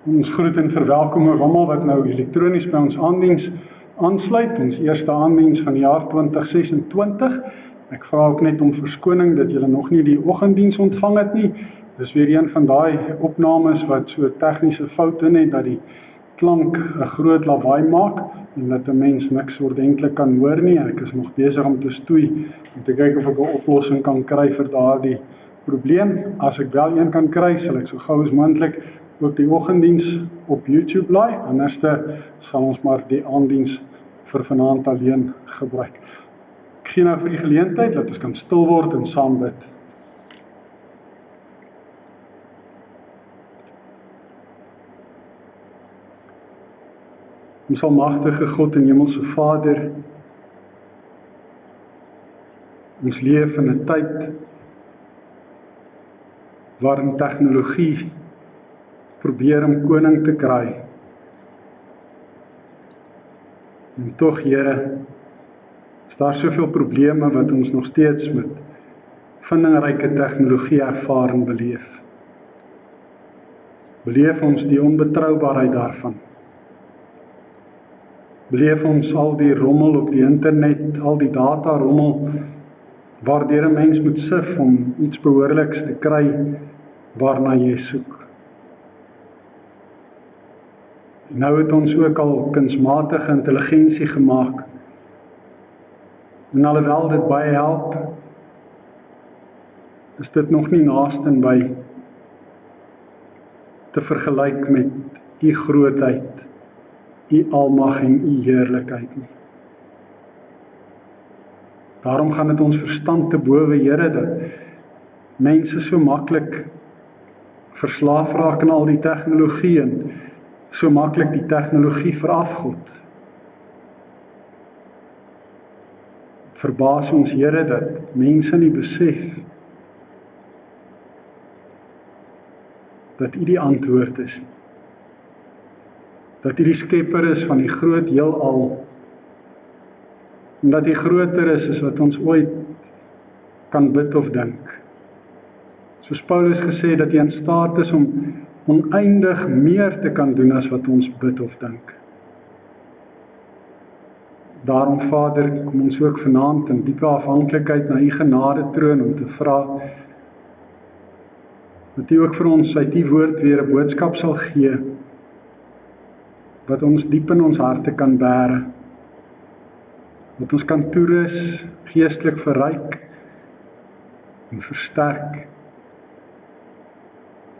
Ons groet en verwelkom ook almal wat nou elektronies by ons aandiens aansluit, ons eerste aandiens van die jaar 2026. Ek vra ook net om verskoning dat julle nog nie die oggenddiens ontvang het nie. Dis weer een van daai opnames wat so tegniese fout in het, dat die klank 'n groot lawaai maak en dat 'n mens niks ordentlik kan hoor nie. Ek is nog besig om te stoei om te kyk of ek 'n oplossing kan kry vir daardie probleem. As ek wel een kan kry, sal ek so gou as moontlik ook die oggenddiens op YouTube laai, anderste sal ons maar die aanddiens vir vanaand alleen gebruik. Ek gee nou vir die geleentheid, dat ons kan stil word en saam bid. Ons almagtige God en hemelse Vader, ons leef in 'n tyd waarin tegnologie probeer om koning te kry. En tog, Here, is daar soveel probleme wat ons nog steeds met vindingryke tegnologie ervaar en beleef. Beleef ons die onbetroubaarheid daarvan. Beleef ons al die rommel op die internet, al die data rommel, waardeur 'n mens moet sif om iets behoorliks te kry waarna jy soek. En nou het ons ook al kunsmatige intelligensie gemaak. En alhoewel dit baie help, is dit nog nie naastenby te vergelyk met u grootheid, u almag en u heerlikheid nie. Daarom gaan dit ons verstand te bowe, Here, dat mense so maklik verslaaf raak aan al die tegnologie en so maklik die tegnologie verafgod. Het verbaas ons, Here, dat mense nie besef dat u die antwoord is nie. Dat u die skepper is van die groot heelal, en dat u groter is as wat ons ooit kan bid of dink. Soos Paulus gesê, dat hy in staat is om oneindig meer te kan doen as wat ons bid of dink. Daarom, Vader, kom ons ook vanaand in diepe afhanklikheid na u genade troon om te vra dat u ook vir ons uit u woord weer 'n boodskap sal gee wat ons diep in ons harte kan bære, wat ons kan toerus, geestelik verryk en versterk,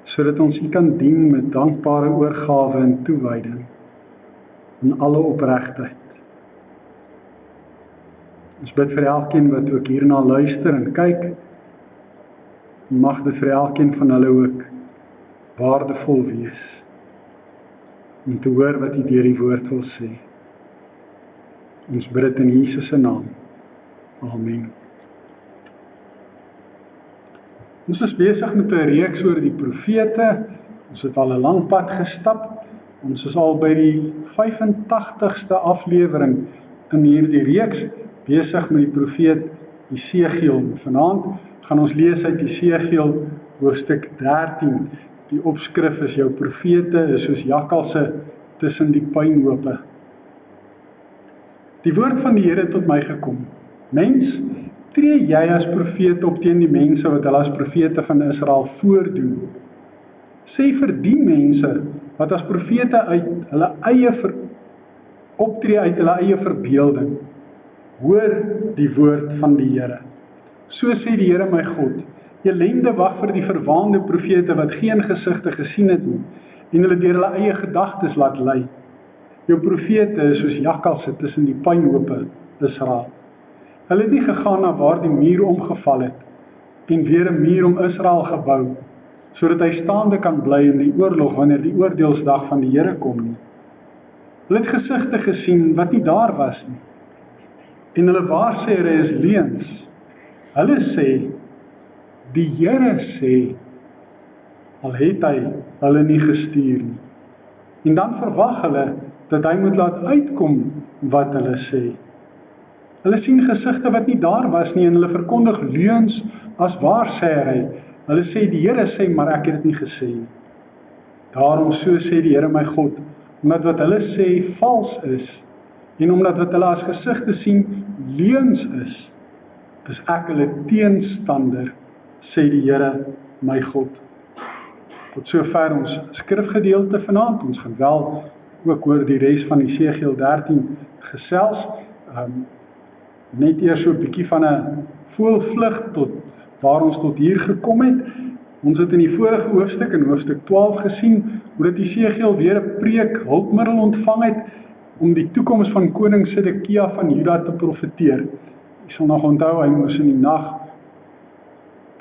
sodat ons u kan dien met dankbare oorgawe en toewyding in alle opregtheid. Ons bid vir elkeen wat ook hierna luister en kyk, en mag dit vir elkeen van hulle ook waardevol wees om te hoor wat u deur die woord wil sê. Ons bid dit in Jesus se naam. Amen. Ons is besig met 'n reeks oor die profete. Ons het al 'n lang pad gestap. Ons is al by die 85ste aflewering in hierdie reeks, besig met die profeet Esegiel. Vanaand gaan ons lees uit Esegiel hoofstuk 13. Die opskrif is: jou profete is soos jakkalse tussen die pynhope. Die woord van die Here het tot my gekom: mens, tree jy as profeet op teen die mense wat hulle as profete van Israel voordoen. Sê vir die mense wat as profete uit hulle eie optree uit hulle eie verbeelding, hoor die woord van die Here. So sê die Here my God: elende wag vir die verwaande profete wat geen gesigte gesien het nie en hulle deur hulle eie gedagtes laat lei. Jou profete is soos jakkalse tussen die pynhope Israel. Hulle het nie gegaan na waar die muur omgeval het en weer 'n muur om Israel gebou, sodat hy staande kan bly in die oorlog wanneer die oordeelsdag van die Here kom nie. Hulle het gesigte gesien wat nie daar was nie, en hulle waarsêre is leuns. Hulle sê, die Here sê, al het hy hulle nie gestuur nie. En dan verwag hulle dat hy moet laat uitkom wat hulle sê. Hulle sien gesigte wat nie daar was nie en hulle verkondig leuns as waarsêery. Hulle sê die Here sê, maar ek het dit nie gesê nie. Daarom so sê die Here my God, omdat wat hulle sê vals is, en omdat wat hulle as gesigte sien leuns is ek hulle teenstander, sê die Here my God. Tot sover ons skrifgedeelte vanaand. Ons gaan wel ook oor die res van Esegiel 13 gesels. Net eers so 'n bietjie van 'n voelvlug tot waar ons tot hier gekom het. Ons het in die vorige hoofstuk, in hoofstuk 12 gesien, hoe dat Esegiel weer 'n preek hulpmiddel ontvang het om die toekoms van koning Sedekia van Juda te profeteer. Jy sal nog onthou, hy moes in die nag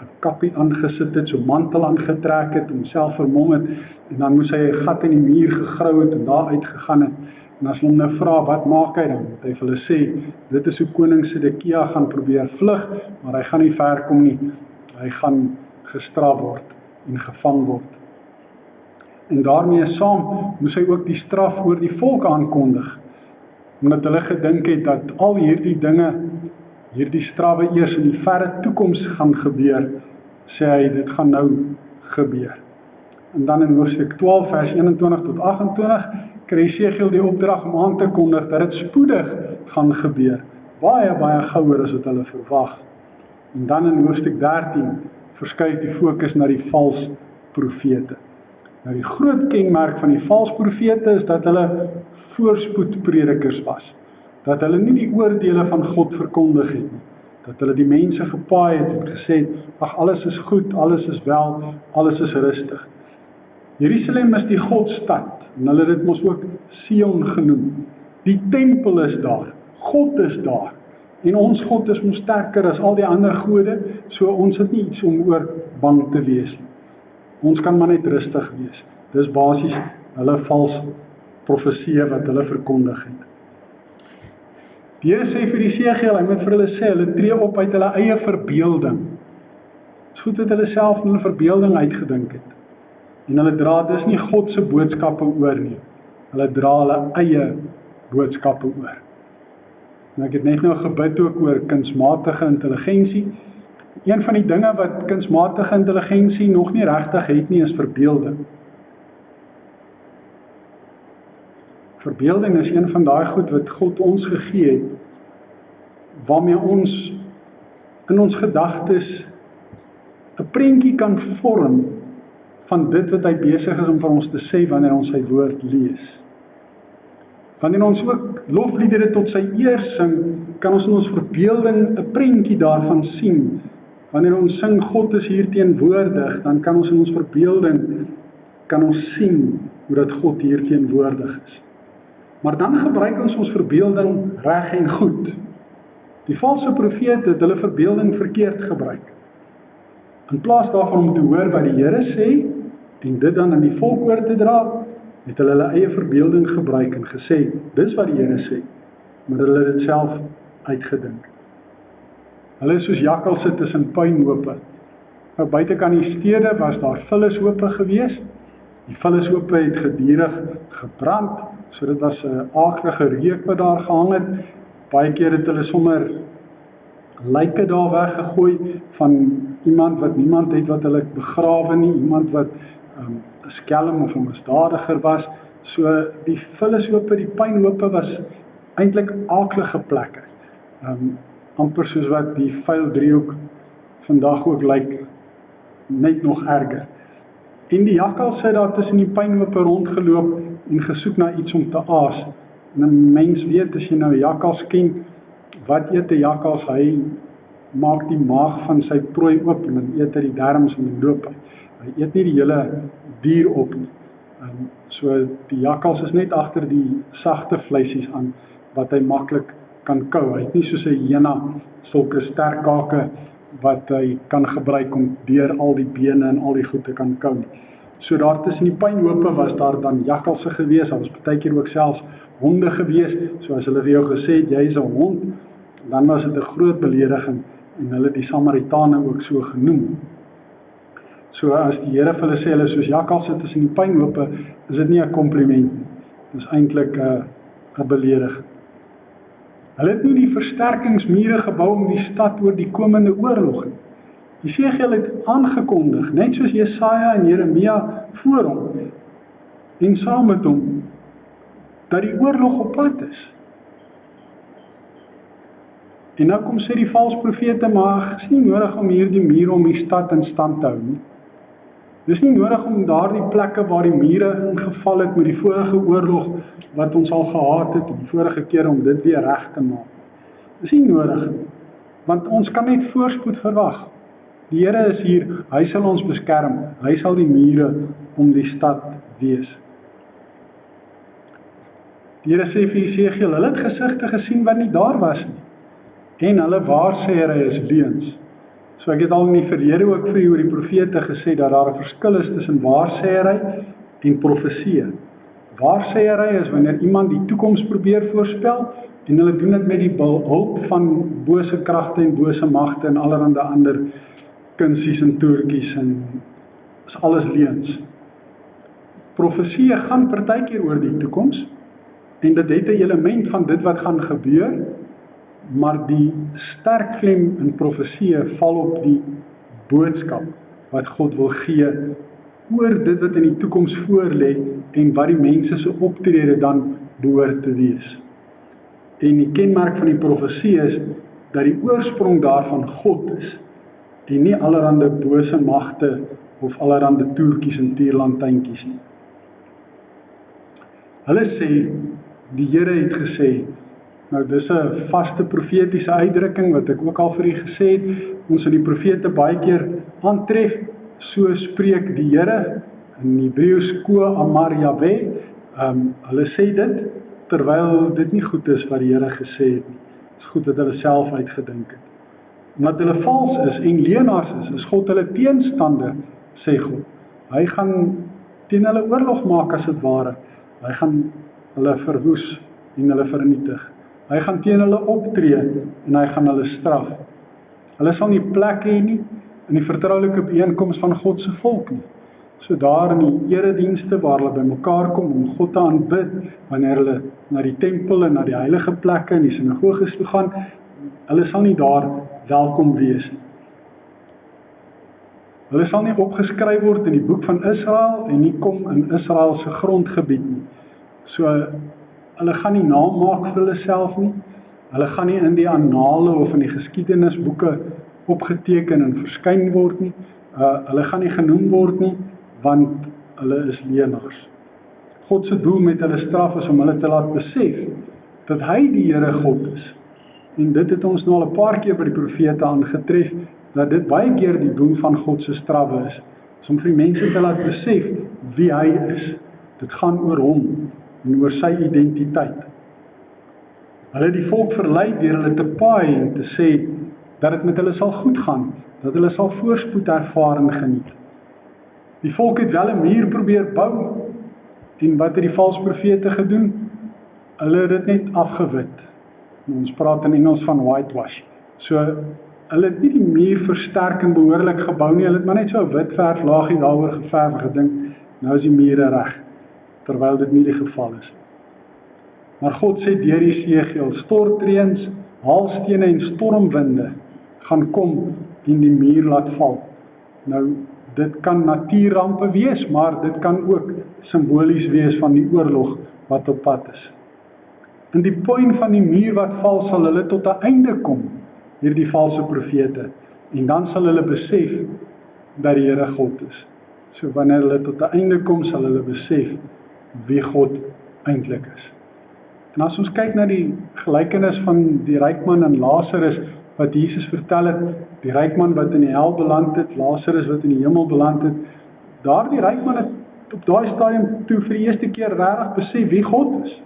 'n kappie aangesit het, so mantel aangetrek het, homself vermom het, en dan moes hy 'n gat in die muur gegrou het en daar uitgegaan het. En as hulle hom nou vra, wat maak hy dan? Het hy vir hulle sê, dit is hoe koning Sedekia gaan probeer vlug, maar hy gaan nie ver kom nie. Hy gaan gestraf word en gevang word. En daarmee saam moes hy ook die straf oor die volk aankondig, omdat hulle gedink het dat al hierdie dinge, hierdie strawwe eers in die verre toekoms gaan gebeur, sê hy, dit gaan nou gebeur. En dan in hoofstuk 12 vers 21 tot 28 kry Esegiel die opdrag om aan te kondig dat dit spoedig gaan gebeur, baie gouer as wat hulle verwag. En dan in hoofstuk 13 verskuif die fokus na die vals profete. Nou die groot kenmerk van die vals profete is dat hulle voorspoedpredikers was. Dat hulle nie die oordeele van God verkondig het nie. Dat hulle die mense gepaai het en gesê het, ag, alles is goed, alles is wel, alles is rustig. Jerusalem is die Godstad, en hulle het dit mos ook Sion genoem. Die tempel is daar, God is daar, en ons God is mos sterker as al die ander gode, so ons het nie iets om oor bang te wees nie. Ons kan maar net rustig wees. Dis basies hulle vals profeseë wat hulle verkondig het. Die Here sê vir Esegiel, hy moet vir hulle sê, hulle tree op uit hulle eie verbeelding. Dit is goed dat hulle self in hulle verbeelding uitgedink het. En hulle dra dus nie God se boodskappe oor nie. Hulle dra hulle eie boodskappe oor. En ek het net nou gebid ook oor kunsmatige intelligensie. Een van die dinge wat kunsmatige intelligensie nog nie regtig het nie, is verbeelding. Verbeelding is een van daai goed wat God ons gegee het, waarmee ons in ons gedagtes 'n prentjie kan vorm van dit wat hy besig is om vir ons te sê wanneer ons sy woord lees. Wanneer ons ook lofliedere tot sy eer sing, kan ons in ons verbeelding 'n prentjie daarvan sien. Wanneer ons sing God is hier teenwoordig, dan kan ons in ons verbeelding kan ons sien hoe dat God hier teenwoordig is. Maar dan gebruik ons verbeelding reg en goed. Die valse profete het hulle verbeelding verkeerd gebruik. In plaas daarvan om te hoor wat die Here sê en dit dan aan die volk oor te dra, het hulle eie verbeelding gebruik en gesê, dis wat die Here sê, maar hulle het dit self uitgedink. Hulle is soos jakkalse tussen puinhope. Nou buitekant die stede was daar vullishope gewees. Die vullishope het gedurig gebrand, so dit was 'n aaklige reuk wat daar gehang het. Baie keer het hulle sommer lyke daar weggegooi van iemand wat niemand het wat hulle begrawe nie, iemand wat 'n skelm of 'n misdadiger was. So die vullishope, die puinhope was eintlik aaklige plekke. Amper soos wat die vuil driehoek vandag ook lyk, net nog erger. En die jakkals het daar tussen die puinhope rondgeloop en gesoek na iets om te aas. En 'n mens weet, as jy nou jakkals ken, wat eet 'n jakkals? Hy maak die maag van sy prooi oop en dan eet hy die darmes en dan loop hy. Hy eet nie die hele dier op nie. So die jakkals is net agter die sagte vleisies aan wat hy maklik kan kou. Hy het nie soos 'n hyena sulke sterk kake wat hy kan gebruik om deur al die bene en al die goed te kan kou nie. So daar tussen die puinhope was daar dan jakkalse gewees, daar was partykeer ook selfs honde gewees, so as hulle vir jou gesê het, jy is 'n hond, dan was dit 'n groot belediging en hulle die Samaritane ook so genoem. So as die Here vir hulle sê, hulle soos jakkalse tussen die puinhope, is dit nie 'n kompliment nie, dit is eintlik 'n belediging. Hulle het nie die versterkingsmure gebou om die stad oor die komende oorlog nie. Jesegiel het aangekondig, net soos Jesaja en Jeremia voor hom, en saam met hom, dat die oorlog op pad is. En nou kom sê die valse profete, maar is nie nodig om hierdie mure om die stad in stand te hou nie. Dis nie nodig om daardie plekke waar die mure ingeval het met die vorige oorlog wat ons al gehad het, die vorige keer om dit weer reg te maak. Dis nie nodig, want ons kan net voorspoed verwag. Die Here is hier, hy sal ons beskerm, hy sal die mure om die stad wees. Die Here sê vir Jesegiel, hulle het gesigte gesien wat nie daar was nie, en hulle waarsêery is leuns. So ek het al in die verlede ook vir u oor die profete gesê dat daar 'n verskil is tussen waarsêery en profesie. Waarsêery is wanneer iemand die toekoms probeer voorspel en hulle doen dit met die hulp van bose kragte en bose magte en allerhande ander kunsies en toertjies en is alles leuns. Profesie gaan partykeer oor die toekoms en dit het 'n element van dit wat gaan gebeur, maar die sterk klem in profesie val op die boodskap wat God wil gee oor dit wat in die toekoms voorlê en wat die mense se optrede dan behoort te wees. En die kenmerk van die profesie is dat die oorsprong daarvan God is en nie allerhande bose magte of allerhande toertjies en tierlantynkies nie. Hulle sê, die Here het gesê, nou dis 'n vaste profetiese uitdrukking wat ek ook al vir u gesê het, ons in die profete baie keer aantref, so spreek die Here, in Hebreëus Ko Amar Yahweh, hulle sê dit, terwyl dit nie goed is wat die Here gesê het nie. Dit is goed wat hulle self uitgedink het. Omdat hulle vals is en leenaars is God hulle teenstander, sê God. Hy gaan teen hulle oorlog maak as dit ware. Hy gaan hulle verwoes en hulle vernietig. Hy gaan teen hulle optree en hy gaan hulle straf. Hulle sal nie plek hê nie in die vertroulike byeenkoms van God se volk nie. So daar in die eredienste waar hulle bymekaar kom om God te aanbid, wanneer hulle na die tempel en na die heilige plekke en die sinagoges toe gaan, hulle sal nie daar welkom wees nie. Hulle sal nie opgeskryf word in die boek van Israel en nie kom in Israel se grondgebied nie. So hulle gaan nie naam maak vir hulle self nie. Hulle gaan nie in die annale of in die geskiedenisboeke opgeteken en verskyn word nie. Hulle gaan nie genoem word nie, want hulle is leenaars. God se doel met hulle straf is om hulle te laat besef dat hy die Here God is. En dit het ons nou al 'n paar keer by die profete aangetref, dat dit baie keer die doel van God se strawe is om vir die mense te laat besef wie hy is. Dit gaan oor hom en oor sy identiteit. Hulle het die volk verlei deur hulle te paai en te sê dat dit met hulle sal goed gaan, dat hulle sal voorspoed ervaar en geniet. Die volk het wel 'n muur probeer bou, en wat het die valse profete gedoen? Hulle het dit net afgewit. Ons praat in Engels van whitewash. So, hulle het nie die muur versterk en behoorlik gebou nie, hulle het maar net so 'n wit verflaagie daaroor geverf en gedink, nou is die mure reg, terwyl dit nie die geval is nie. Maar God sê deur Jesegiel, stortreëns, haalstene en stormwinde gaan kom en die muur laat val. Nou, dit kan natuurrampe wees, maar dit kan ook simbolies wees van die oorlog wat op pad is. In die punt van die muur wat val, sal hulle tot 'n einde kom, hierdie valse profete, en dan sal hulle besef dat die Here God is. So wanneer hulle tot 'n einde kom, sal hulle besef wie God eintlik is. En as ons kyk na die gelykenis van die ryk man en Lazarus, wat Jesus vertel het, die ryk man wat in die hel beland het, Lazarus wat in die hemel beland het, daardie ryk man het op daai stadium toe vir die eerste keer regtig besef wie God is.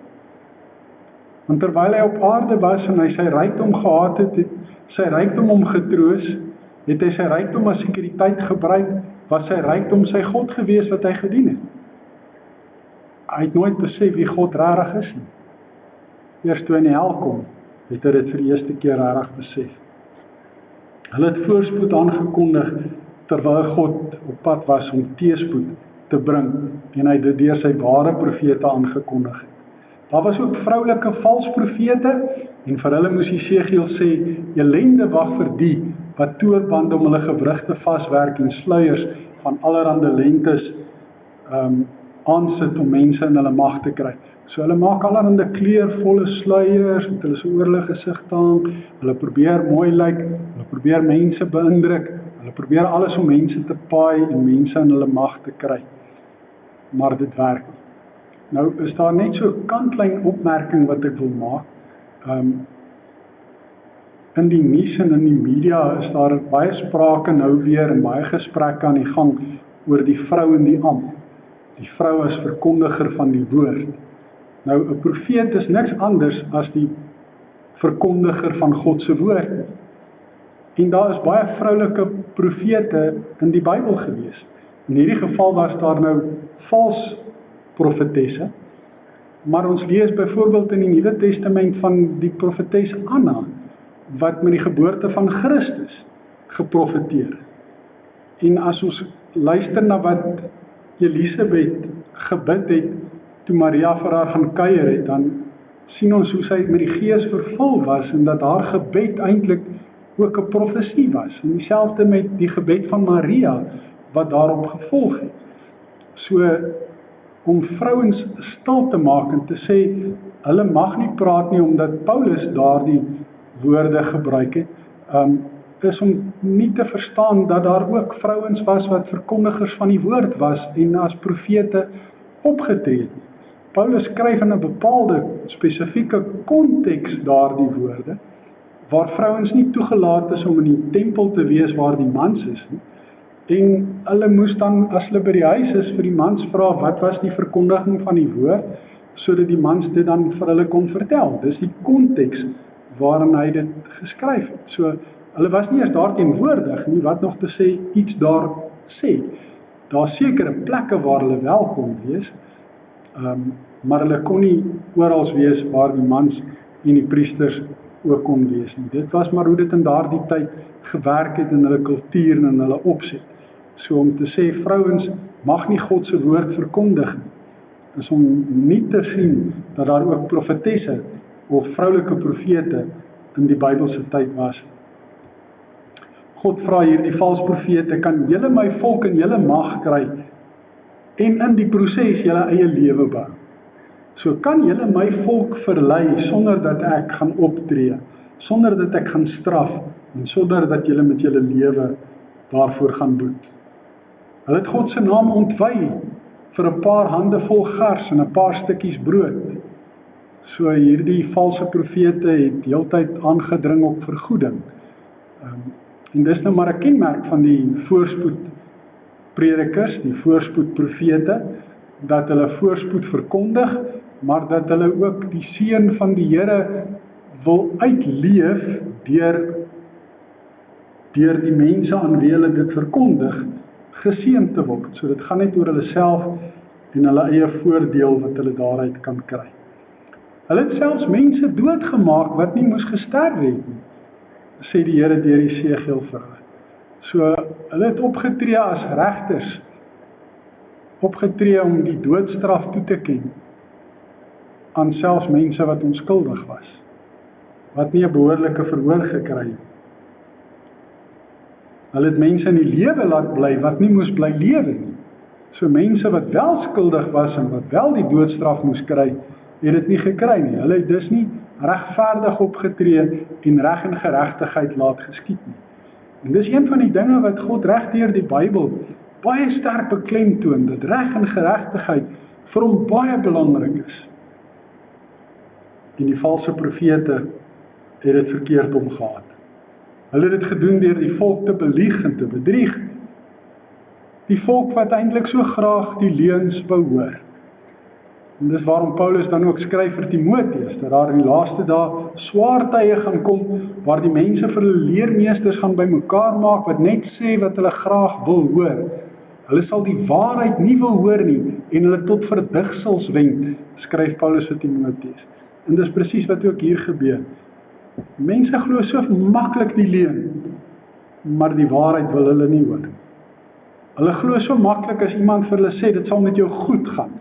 Want terwyl hy op aarde was en hy sy rykdom gehad het, het sy rykdom hom getroos, het hy sy rykdom as sekuriteit gebruik, was sy rykdom sy God gewees wat hy gedien het. Hy het nooit besef wie God regtig is nie. Eers toe hy in die hel kom, het hy dit vir die eerste keer regtig besef. Hulle het voorspoed aangekondig, terwyl God op pad was om teëspoed te bring, en hy dit deur sy ware profete aangekondig het. Daar was ook vroulike vals profete, en vir hulle moes Jesegiel sê, elende wag vir die wat toerbande om hulle gewrigte vaswerk en sluiers van allerhande lengtes aansit om mense in hulle mag te kry. So hulle maak allerhande kleurvolle sluiers wat hulle so oor hulle gesig hang. Hulle probeer mooi lyk, hulle probeer mense beïndruk, hulle probeer alles om mense te paai en mense in hulle mag te kry. Maar dit werk nie. Nou is daar net so 'n kantlyn opmerking wat ek wil maak. In die nuus en in die media is daar baie sprake nou weer en baie gesprekke aan die gang oor die vrou in die ambt. Die vrou as verkondiger van die woord. Nou, 'n profeet is niks anders as die verkondiger van God se woord nie. En daar is baie vroulike profete in die Bybel gewees. In hierdie geval was daar nou vals profetesse, maar ons lees byvoorbeeld in die Nuwe Testament van die profetes Anna, wat met die geboorte van Christus geprofeteer het. En as ons luister na wat Elisabeth gebid het, toe Maria vir haar gaan kuier het, dan sien ons hoe sy met die Gees vervul was, en dat haar gebed eintlik ook 'n profesie was, en dieselfde met die gebed van Maria, wat daarop gevolg het. So, om vrouens stil te maak en te sê, hulle mag nie praat nie, omdat Paulus daardie woorde gebruik het, is om nie te verstaan dat daar ook vrouens was wat verkondigers van die woord was en as profete opgetree het. Paulus skryf in 'n bepaalde spesifieke konteks daardie woorde, waar vrouens nie toegelaat is om in die tempel te wees waar die mans is nie, en hulle moes dan, as hulle by die huis is, vir die mans vra, wat was die verkondiging van die woord, sodat die mans dit dan vir hulle kon vertel. Dis die konteks waarin hy dit geskryf het. So, hulle was nie eers daar teenwoordig nie, wat nog te sê, iets daar sê. Daar sekere plekke waar hulle wel kon wees, maar hulle kon nie oral wees waar die mans en die priesters ook kon wees nie. Dit was maar hoe dit in daardie tyd gewerk het in hulle kultuur en in hulle opset. So om te sê, vrouens mag nie God se woord verkondig nie, is om nie te sien dat daar ook profetesse of vroulike profete in die Bybelse tyd was. God vra hier die valse profete, kan julle my volk in julle mag kry en in die proses julle eie lewe bou. So kan julle my volk verlei sonder dat ek gaan optree, sonder dat ek gaan straf en sonder dat julle met julle lewe daarvoor gaan boet. Hulle het God se naam ontwy vir 'n paar hande vol gars en 'n paar stukkies brood. So hierdie valse profete het heeltyd aangedring op vergoeding. En dis nou maar 'n kenmerk van die voorspoed predikers, die voorspoed profete, dat hulle voorspoed verkondig, maar dat hulle ook die seën van die Here wil uitleef deur die mense aan wie hulle dit verkondig, geseën te word. So dit gaan net oor hulle self en hulle eie voordeel wat hulle daaruit kan kry. Hulle het selfs mense doodgemaak wat nie moes gesterf het nie, sê die Here deur Jesegiel vir hulle. So hulle het opgetree as regters, opgetree om die doodstraf toe te ken aan selfs mense wat onskuldig was, wat nie 'n behoorlike verhoor gekry het. Hulle het mense in die lewe laat bly wat nie moes bly lewe nie. So mense wat wel skuldig was en wat wel die doodstraf moes kry, het dit nie gekry nie. Hulle het dus nie regverdig opgetree en reg en geregtigheid laat geskied nie. En dis een van die dinge wat God reg deur die Bybel baie sterk beklemtoon, dat reg en geregtigheid vir hom baie belangrik is. En die valse profete het dit verkeerd omgehad. Hulle het dit gedoen deur die volk te belieg en te bedrieg. Die volk wat eintlik so graag die leuns wou hoor. En dis waarom Paulus dan ook skryf vir Timoteus, dat daar in die laaste dae swaar tye gaan kom, waar die mense vir hulle leermeesters gaan bymekaar maak, wat net sê wat hulle graag wil hoor. Hulle sal die waarheid nie wil hoor nie, en hulle tot verdigsels wend, skryf Paulus vir Timoteus. En dis presies wat ook hier gebeur. Mense glo so maklik die leuen, maar die waarheid wil hulle nie hoor. Hulle glo so maklik as iemand vir hulle sê, dit sal met jou goed gaan.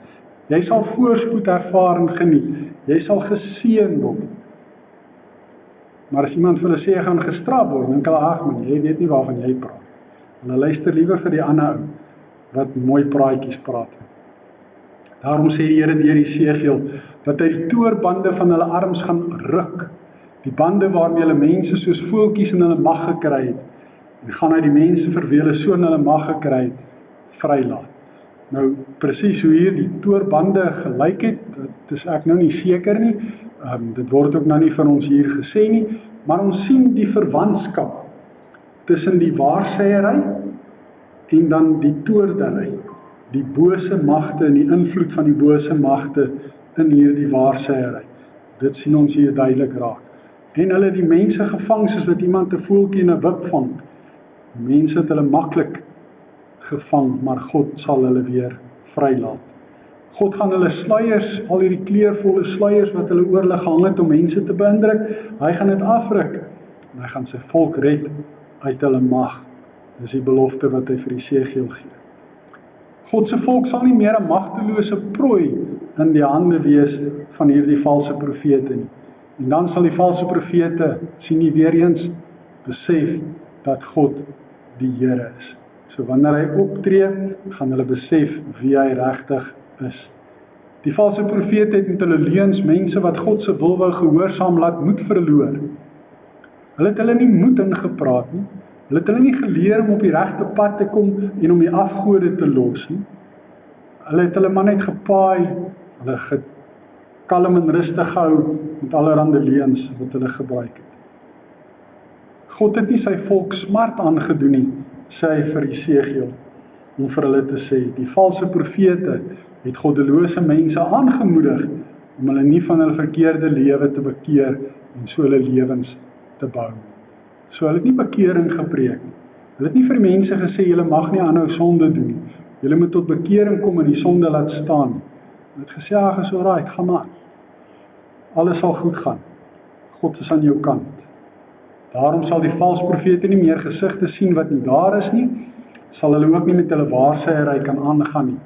Jy sal voorspoed ervaar en geniet. Jy sal geseën word. Maar as iemand vir hulle sê, jy gaan gestraf word, dan dink hulle, ag man, jy weet nie waarvan jy praat. Hulle luister liewer vir die ander ou, wat mooi praatjies praat. Daarom sê die Here deur Jesegiel, dat hy die toerbande van hulle arms gaan ruk, die bande waarmee hulle mense soos voeltjies in hulle mag gekry het, en gaan hy die mense vir wie hulle so in hulle mag gekry het, vrylaat. Nou, presies hoe hier die toerbande gelyk het, dit is ek nou nie seker nie, dit word ook nou nie van ons hier gesê nie, maar ons sien die verwantskap tussen die waarsêery en dan die toordery, die bose magte en die invloed van die bose magte in hierdie waarsêery. Dit sien ons hier duidelik raak. En hulle die mense gevang soos wat iemand 'n voeltjie in 'n wip vang. Mense het hulle maklik gevang, maar God sal hulle weer vrylaat. God gaan hulle sluiers, al hierdie kleurvolle sluiers wat hulle oor hulle gehang het om mense te beïndruk, hy gaan dit afruk en hy gaan sy volk red uit hulle mag. Dis die belofte wat hy vir Jesegiel gee. God se volk sal nie meer 'n magtelose prooi in die hande wees van hierdie valse profete nie. En dan sal die valse profete, sien nie weer eens, besef dat God die Here is. So wanneer hy optree, gaan hulle besef wie hy regtig is. Die valse profete het met hulle leuns mense wat God se wil wou gehoorsaam laat moed verloor. Hulle het hulle nie moed ingepraat nie. Hulle het hulle nie geleer om op die regte pad te kom en om die afgode te los nie. Hulle het hulle maar net gepaai, hulle kalm en rustig gehou met allerhande leuns wat hulle gebruik het. God het nie sy volk smart aangedoen nie, sê hy vir Jesegiel, om vir hulle te sê, die valse profete het goddelose mense aangemoedig om hulle nie van hulle verkeerde lewe te bekeer en so hulle lewens te bou. So hulle het nie bekering gepreek nie. Hulle het nie vir mense gesê, julle mag nie aanhou sonde doen nie. Julle moet tot bekering kom en die sonde laat staan nie. Hulle het gesê, ag, is alright, gaan maar. Alles sal goed gaan. God is aan jou kant. Daarom sal die valse profete nie meer gesigte sien wat nie daar is nie, sal hulle ook nie met hulle waarsêery kan aangaan nie.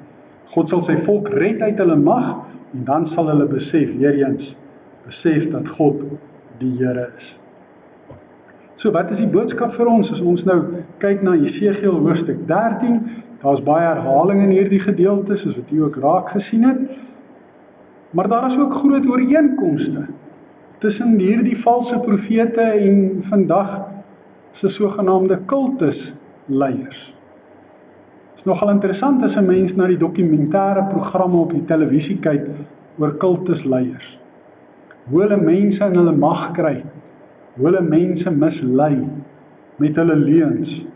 God sal sy volk red uit hulle mag, en dan sal hulle besef, weer eens, besef dat God die Here is. So wat is die boodskap vir ons, as ons nou kyk na Jesegiel hoofstuk 13, daar is baie herhaling in hierdie gedeelte, soos wat jy ook raak gesien het, maar daar is ook groot ooreenkomste tussen hierdie valse profete en vandag se sogenaamde kultusleiers. Dit is nogal interessant as 'n mens na die dokumentêre programme op die televisie kyk oor kultusleiers. Hoe hulle mense in hulle mag kry, hoe hulle mense mislei met hulle leuns,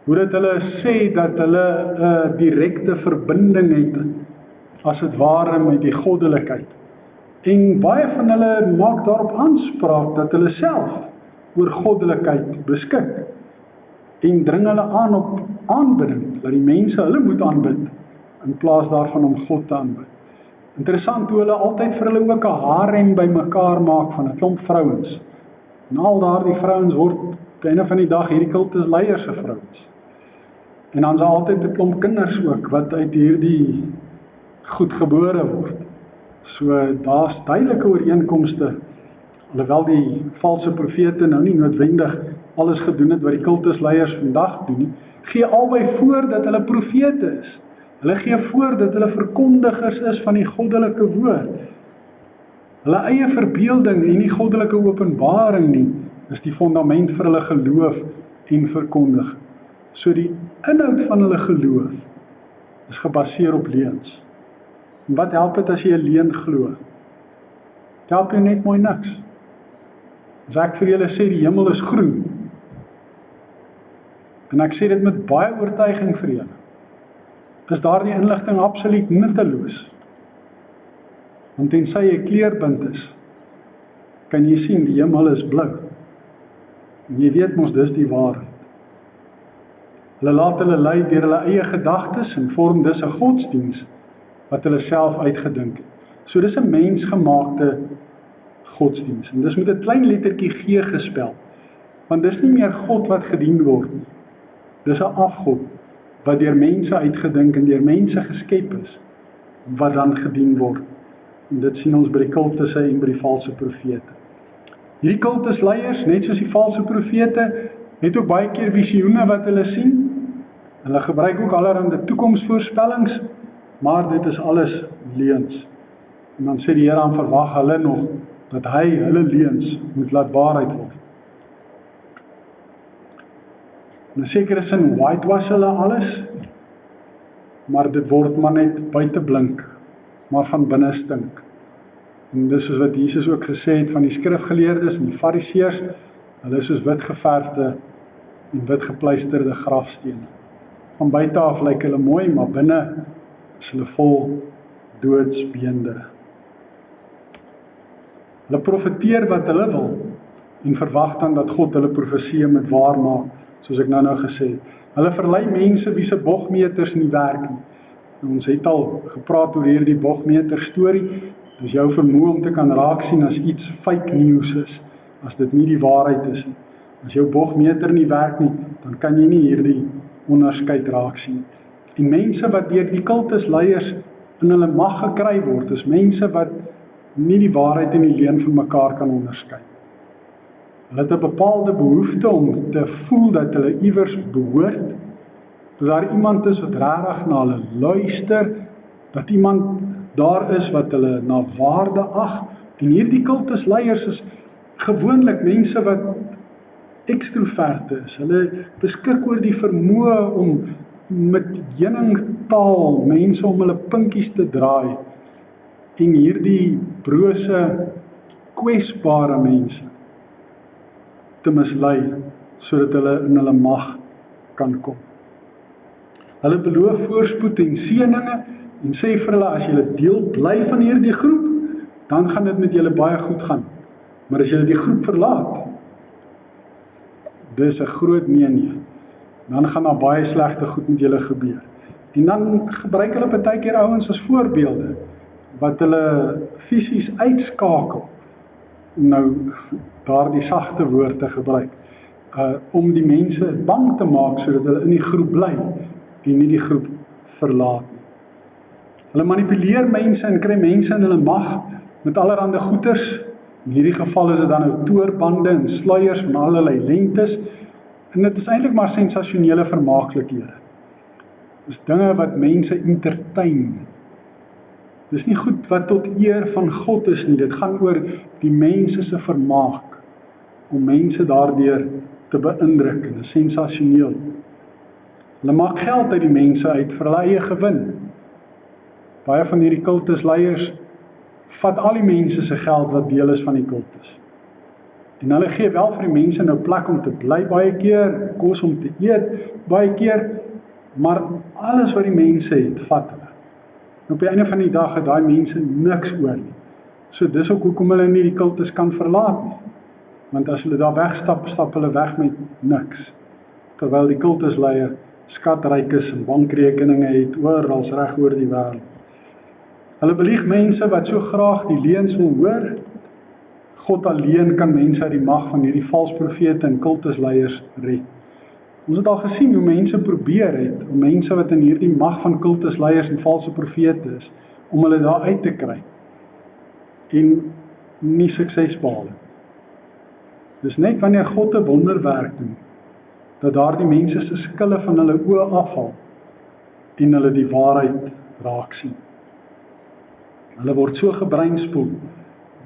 hoe dit hulle sê dat hulle 'n direkte verbinding het, as dit ware met die goddelikheid. En baie van hulle maak daarop aanspraak dat hulle self oor goddelikheid beskik en dring hulle aan op aanbidding, dat die mense hulle moet aanbid in plaas daarvan om God te aanbid. Interessant hoe hulle altyd vir hulle ook 'n harem bymekaar maak van 'n klomp vrouens. En al daardie vrouens word op die einde van die dag hierdie kultusleiers se vrouens. En dan is daar altyd 'n klomp kinders ook wat uit hierdie goed gebore word. So daar's duidelike ooreenkomste, alhoewel die valse profete nou nie noodwendig alles gedoen het wat die kultusleiers vandag doen nie, gee albei voor dat hulle profete is. Hulle gee voor dat hulle verkondigers is van die goddelike woord. Hulle eie verbeelding en nie goddelike openbaring nie, is die fondament vir hulle geloof en verkondiging. So die inhoud van hulle geloof is gebaseer op leuns. En wat help dit as jy 'n leuen glo? Dit help jou net mooi niks. As ek vir julle sê die hemel is groen, en ek sê dit met baie oortuiging vir julle, is daardie inligting absoluut nutteloos. Want tensy jy kleurblind is, kan jy sien die hemel is blou. En jy weet mos dis die waarheid. Hulle laat hulle lei deur hulle eie gedagtes en vorm dus 'n godsdiens wat hulle self uitgedink het. So dis 'n mensgemaakte godsdiens. En dis met 'n klein lettertjie G gespel. Want dis nie meer God wat gedien word nie. Dis 'n afgod wat deur mense uitgedink en deur mense geskep is, wat dan gedien word. En dit sien ons by die kultusse en by die valse profete. Hierdie kultusleiers, net soos die valse profete, het ook baie keer visioene wat hulle sien. Hulle gebruik ook allerhande toekomsvoorspellings, maar dit is alles leuns. En dan sê die Here, dan verwag hulle nog dat hy hulle leuns moet laat waarheid word. In 'n sekere sin whitewash hulle alles, maar dit word maar net buite blink, maar van binne stink. En dis soos wat Jesus ook gesê het van die skrifgeleerdes en die fariseërs, hulle is soos wit geverfde en wit gepleisterde grafstene. Van buite af lyk hulle mooi, maar binne is hulle vol doodsbeendere. Hulle profeteer wat hulle wil en verwag dan dat God hulle profeseë moet waarmaak, soos ek nou gesê het. Hulle verlei mense wie se bogmeters nie werk nie. Nou, ons het al gepraat oor hierdie bogmeter storie. Dis jou vermoë om te kan raak sien as iets fake news is, as dit nie die waarheid is nie. As jou bogmeter nie werk nie, dan kan jy nie hierdie onderskeid raak sien. En mense wat deur die kultusleiers in hulle mag gekry word, is mense wat nie die waarheid en die leuen van mekaar kan onderskei. Hulle het 'n bepaalde behoefte om te voel dat hulle iewers behoort, dat daar iemand is wat regtig na hulle luister, dat iemand daar is wat hulle na waarde ag, en hierdie kultusleiers is gewoonlik mense wat ekstroverte is. Hulle beskik oor die vermoë om met heuningtaal mense om hulle pinkies te draai, en hierdie brose, kwesbare mense te mislei, sodat hulle in hulle mag kan kom. Hulle beloof voorspoed en seëninge, en sê vir hulle, as julle deel bly van hierdie groep, dan gaan dit met julle baie goed gaan. Maar as julle die groep verlaat, dis 'n groot nee, dan gaan daar baie slegte goed met julle gebeur. En dan gebruik hulle partykeer ouens as voorbeelde, wat hulle fisies uitskakel, om nou daardie sagte woord te gebruik, om die mense bang te maak, sodat hulle in die groep bly, en nie die groep verlaat nie. Hulle manipuleer mense en kry mense in hulle mag met allerhande goeders. In hierdie geval is dit dan nou toorbande en sluiers van allerlei lengtes. En dit is eintlik maar sensasionele vermaaklikhede. Dis dinge wat mense entertain. Dis nie goed wat tot eer van God is nie. Dit gaan oor die mense se vermaak, om mense daardeur te beïndruk, en is sensasioneel. Hulle maak geld uit die mense uit vir hulle eie gewin. Baie van hierdie kultusleiers vat al die mense se geld wat deel is van die kultus. En hulle gee wel vir die mense nou plek om te bly baie keer, kos om te eet baie keer, maar alles wat die mense het, vat hulle. En op die einde van die dag het daai mense niks oor nie. So dis ook hoekom hulle nie die kultus kan verlaat nie. Want as hulle daar wegstap, stap hulle weg met niks. Terwyl die kultusleier skatryk is en bankrekeninge het oral reg oor die wêreld. Hulle belieg mense wat so graag die leuns wil hoor. God alleen kan mense uit die mag van hierdie valse profete en kultusleiers red. Ons het al gesien hoe mense probeer het, om mense wat in hierdie mag van kultusleiers en valse profete is, om hulle daar uit te kry, en nie sukses behaal het. Dis net wanneer God 'n wonderwerk doen, dat daardie mense se skille van hulle oë afval, en hulle die waarheid raak sien. Hulle word so gebreinspoel,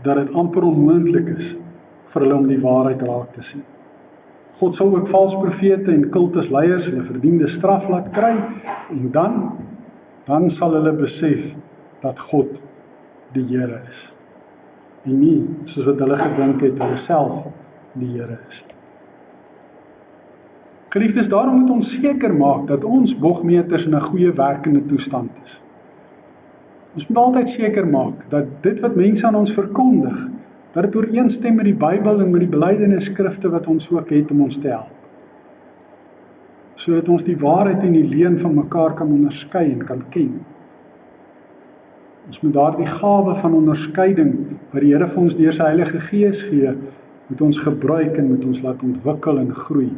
dat dit amper onmoontlik is vir hulle om die waarheid raak te sien. God sal ook valse profete en kultusleiers hulle verdiende straf laat kry, en dan sal hulle besef dat God die Here is. En nie, soos wat hulle gedink het, hulle self die Here is. Geliefdes, daarom moet ons seker maak dat ons bogmeters in 'n goeie werkende toestand is. Ons moet altyd seker maak dat dit wat mense aan ons verkondig, dat dit ooreenstem met die Bybel en met die belydenisskrifte wat ons ook het om ons te help. Sodat ons die waarheid en die leuen van mekaar kan onderskei en kan ken. Ons moet daardie gawe van onderskeiding wat die Here vir ons deur sy Heilige Gees gee, moet ons gebruik en moet ons laat ontwikkel en groei.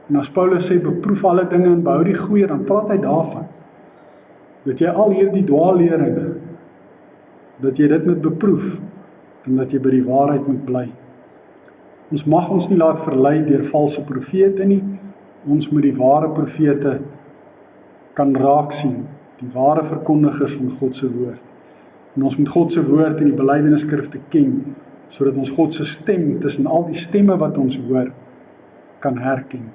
En as Paulus sê, beproef alle dinge en behou die goeie, dan praat hy daarvan, dat jy al hierdie dwaalleringe, dat jy dit moet beproef, en dat jy by die waarheid moet bly. Ons mag ons nie laat verlei deur valse profete nie. Ons moet die ware profete kan raak sien, die ware verkondigers van God se woord. En ons moet God se woord en die belydenisskrifte ken, sodat ons God se stem tussen al die stemme wat ons hoor, kan herken.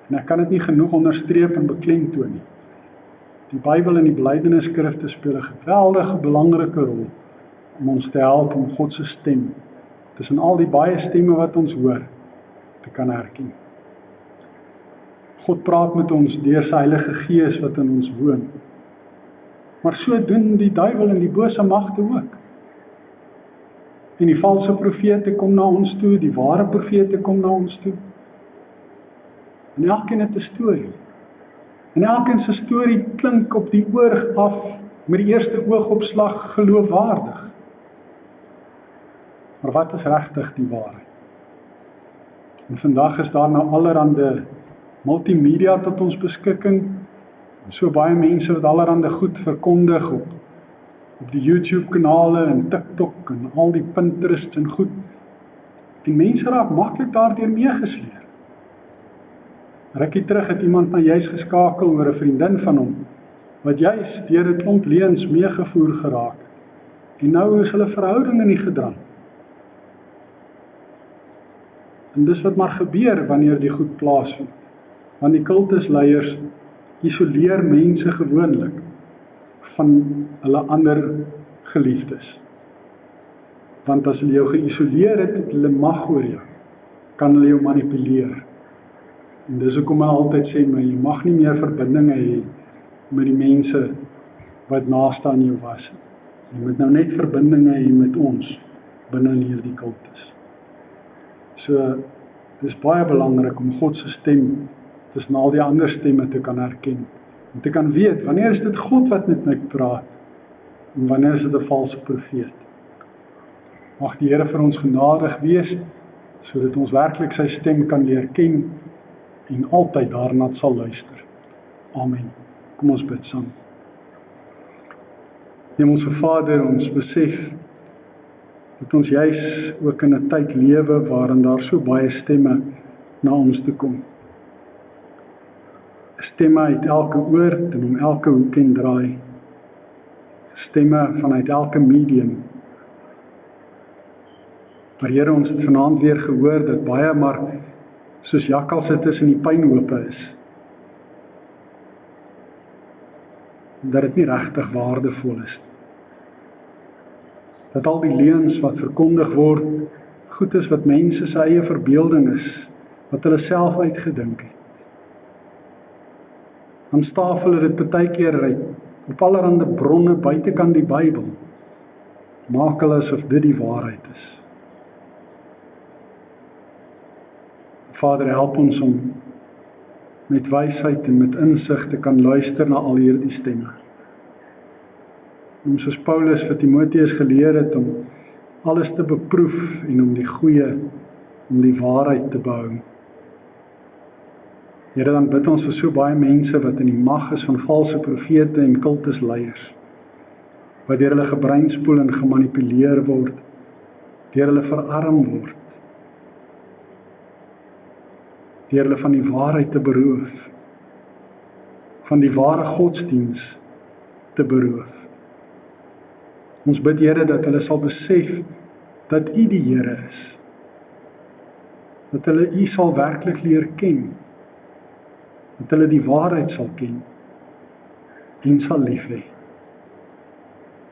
En ek kan dit nie genoeg onderstreep en beklemtoon nie. Die Bybel en die belydenisskrifte speel 'n geweldige belangrike rol om ons te help om God se stem tussen al die baie stemme wat ons hoor te kan herken. God praat met ons deur sy Heilige Gees wat in ons woon. Maar so doen die duiwel en die bose magte ook. En die valse profete kom na ons toe, die ware profete kom na ons toe. En elkeen het 'n storie. En elkeen se storie klink op die oor af met die eerste oogopslag geloofwaardig. Maar wat is regtig die waarheid? En vandag is daar nou allerhande multimedia tot ons beskikking, en so baie mense wat allerhande goed verkondig op die YouTube-kanale en TikTok en al die Pinterest en goed. En mense raak maklik daardeur meegesleer. Rukkie terug het iemand my juis geskakel oor 'n vriendin van hom, wat juis deur 'n klomp leuns meegevoer geraak het. En nou is hulle verhouding in die gedrang. En dis wat maar gebeur wanneer die goed plaasvind. Want die kultusleiers isoleer mense gewoonlik van hulle ander geliefdes. Want as hulle jou geïsoleer het hulle mag oor jou, kan hulle jou manipuleer. En dis hoekom hulle altyd sê, maar jy mag nie meer verbindinge hê met die mense wat naaste aan jou was. Jy moet nou net verbindinge hê met ons binne in hierdie kultus. So, dis baie belangrik om God se stem tussen al die ander stemme te kan herken. En te kan weet, wanneer is dit God wat met my praat? En wanneer is dit 'n valse profeet? Mag die Here vir ons genadig wees, sodat ons werklik sy stem kan leer ken en altyd daarna sal luister. Amen. Kom ons bid saam. Hemelse Vader, ons besef dat ons juis ook in 'n tyd lewe waarin daar so baie stemme na ons toe kom. Stemme uit elke oord en om elke hoek en draai. Stemme vanuit elke medium. Maar Here, ons het vanaand weer gehoor dat baie maar soos jakkalse tussen die pynhope is. Dat dit nie regtig waardevol is. Dat al die leuns wat verkondig word, goed is wat mense se eie verbeelding is, wat hulle self uitgedink het. Dan stafel hulle dit baie keer uit, op allerhande bronne buitekant die Bybel, maak hulle asof dit die waarheid is. Vader, help ons om met wysheid en met insig te kan luister na al hierdie stemme. Om soos Paulus vir Timoteus geleer het om alles te beproef en om die goeie, om die waarheid te behou. Here, dan bid ons vir so baie mense wat in die mag is van valse profete en kultusleiers, wat deur hulle gebreinspoel en gemanipuleer word, deur hulle verarm word, deur hulle van die waarheid te beroof, van die ware godsdiens te beroof. Ons bid, Here, dat hulle sal besef dat U die Here is, dat hulle U sal werklik leer ken, dat hulle die waarheid sal ken, en sal lief hê,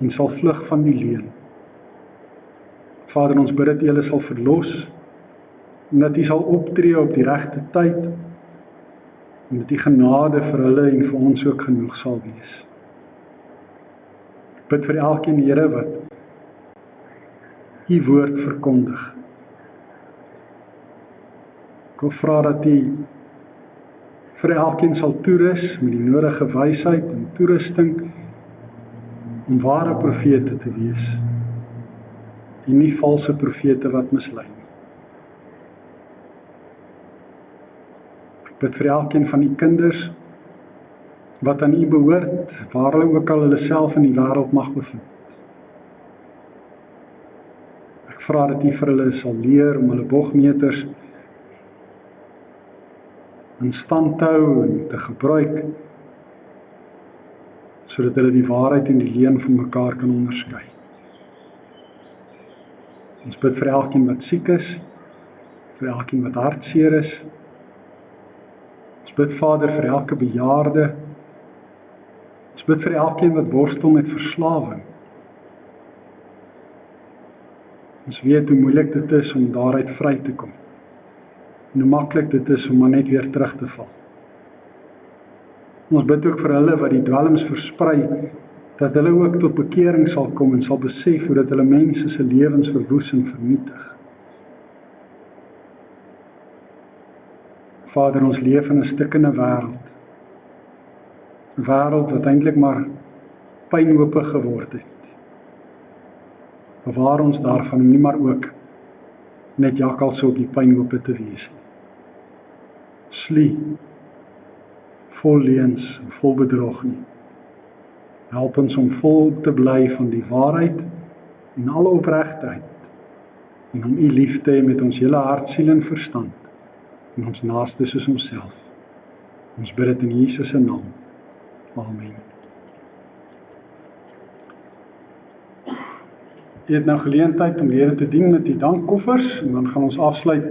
en sal vlug van die leuen. Vader, ons bid dat U hulle sal verlos, en dat U sal optree op die regte tyd, en dat die genade vir hulle en vir ons ook genoeg sal wees. Ek bid vir elkeen, Here, wat U woord verkondig. Ek wil vra dat U vir elkeen sal toerus met die nodige wysheid en toerusting om ware profete te wees en nie valse profete wat mislei nie. Ek bid vir elkeen van die kinders wat aan U behoort, waar hulle ook al hulle self in die wêreld mag bevind. Ek vra dat U vir hulle sal leer om hulle bogmeters in stand te hou en te gebruik, sodat hulle die waarheid en die leuen van mekaar kan onderskei. Ons bid vir elkeen wat siek is, vir elkeen wat hartseer is. Ons bid, Vader, vir elke bejaarde. Ons bid vir elkeen wat worstel met verslawing. Ons weet hoe moeilik dit is om daaruit vry te kom. En hoe maklik dit is om maar net weer terug te val. Ons bid ook vir hulle wat die dwelms versprei, dat hulle ook tot bekering sal kom en sal besef hoe dat hulle mense se lewens verwoes en vernietig. Vader, ons leef in 'n stikkende wêreld. 'n Wêreld wat eintlik maar pynhope geword het. Bewaar ons daarvan om nie maar ook net jakkalse op die pynhope te wees nie. Slie, vol leuns en vol bedrog nie. Help ons om vol te bly van die waarheid en alle opregtheid en om U lief te hê met ons hele hart, siel en verstand en ons naaste soos onsself. Ons bid dit in Jesus se naam. Amen. U het nou geleentheid om die Here te dien met die dankkoffers en dan gaan ons afsluit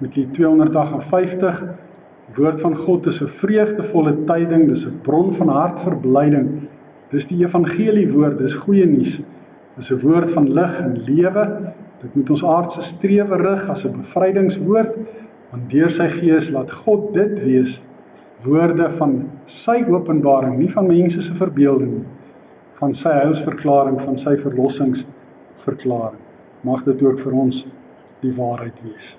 met die 258. Die woord van God is 'n vreugdevolle tyding, dis 'n bron van hartverblyding. Dis die evangelie woord, dis goeie nuus. Dis 'n woord van lig en lewe. Dit moet ons aardse strewe rig as 'n bevrydingswoord, want deur sy Gees laat God dit wees, woorde van sy openbaring, nie van mense se verbeelding nie, van sy heilsverklaring, van sy verlossingsverklaring. Mag dit ook vir ons die waarheid wees.